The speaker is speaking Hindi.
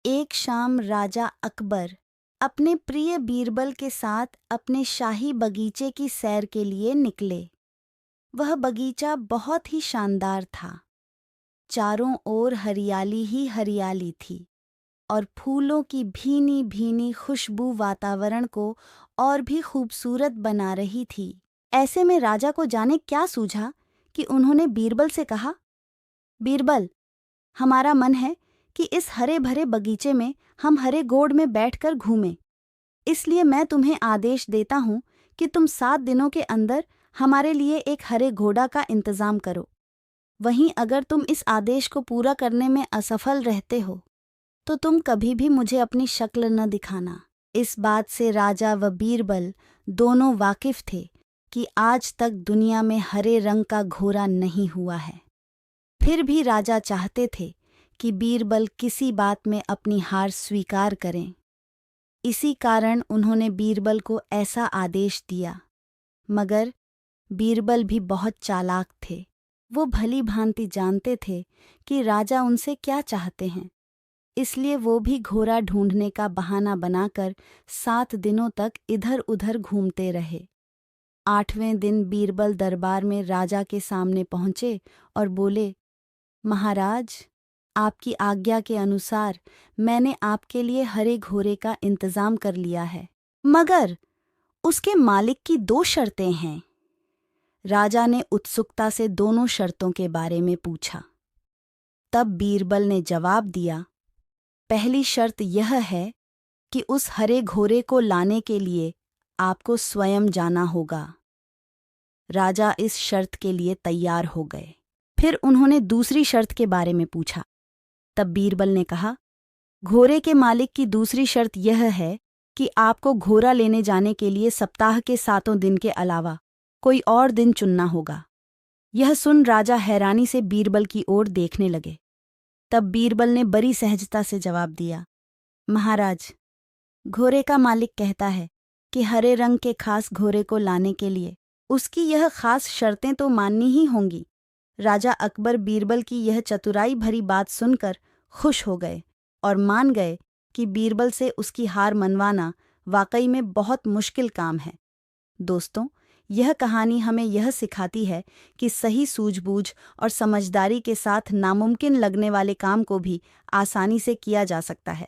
एक शाम राजा अकबर अपने प्रिय बीरबल के साथ अपने शाही बगीचे की सैर के लिए निकले। वह बगीचा बहुत ही शानदार था। चारों ओर हरियाली ही हरियाली थी और फूलों की भीनी भीनी खुशबू वातावरण को और भी खूबसूरत बना रही थी। ऐसे में राजा को जाने क्या सूझा कि उन्होंने बीरबल से कहा, बीरबल, हमारा मन है कि इस हरे भरे बगीचे में हम हरे गोड़ में बैठकर घूमें। इसलिए मैं तुम्हें आदेश देता हूँ कि तुम 7 दिनों के अंदर हमारे लिए एक हरे घोड़ा का इंतजाम करो। वहीं अगर तुम इस आदेश को पूरा करने में असफल रहते हो तो तुम कभी भी मुझे अपनी शक्ल न दिखाना। इस बात से राजा व बीरबल दोनों वाकिफ थे कि आज तक दुनिया में हरे रंग का घोड़ा नहीं हुआ है। फिर भी राजा चाहते थे कि बीरबल किसी बात में अपनी हार स्वीकार करें। इसी कारण उन्होंने बीरबल को ऐसा आदेश दिया। मगर बीरबल भी बहुत चालाक थे। वो भली भांति जानते थे कि राजा उनसे क्या चाहते हैं। इसलिए वो भी घोड़ा ढूंढने का बहाना बनाकर 7 दिनों तक इधर उधर घूमते रहे। 8वें दिन बीरबल दरबार में राजा के सामने पहुंचे और बोले, महाराज, आपकी आज्ञा के अनुसार मैंने आपके लिए हरे घोड़े का इंतजाम कर लिया है, मगर उसके मालिक की 2 शर्तें हैं। राजा ने उत्सुकता से दोनों शर्तों के बारे में पूछा। तब बीरबल ने जवाब दिया, पहली शर्त यह है कि उस हरे घोड़े को लाने के लिए आपको स्वयं जाना होगा। राजा इस शर्त के लिए तैयार हो गए। फिर उन्होंने दूसरी शर्त के बारे में पूछा। तब बीरबल ने कहा, घोड़े के मालिक की दूसरी शर्त यह है कि आपको घोड़ा लेने जाने के लिए सप्ताह के 7 दिन के अलावा कोई और दिन चुनना होगा। यह सुन राजा हैरानी से बीरबल की ओर देखने लगे। तब बीरबल ने बड़ी सहजता से जवाब दिया, महाराज, घोड़े का मालिक कहता है कि हरे रंग के खास घोड़े को लाने के लिए उसकी यह खास शर्तें तो माननी ही होंगी। राजा अकबर बीरबल की यह चतुराई भरी बात सुनकर खुश हो गए और मान गए कि बीरबल से उसकी हार मनवाना वाकई में बहुत मुश्किल काम है। दोस्तों, यह कहानी हमें यह सिखाती है कि सही सूझबूझ और समझदारी के साथ नामुमकिन लगने वाले काम को भी आसानी से किया जा सकता है।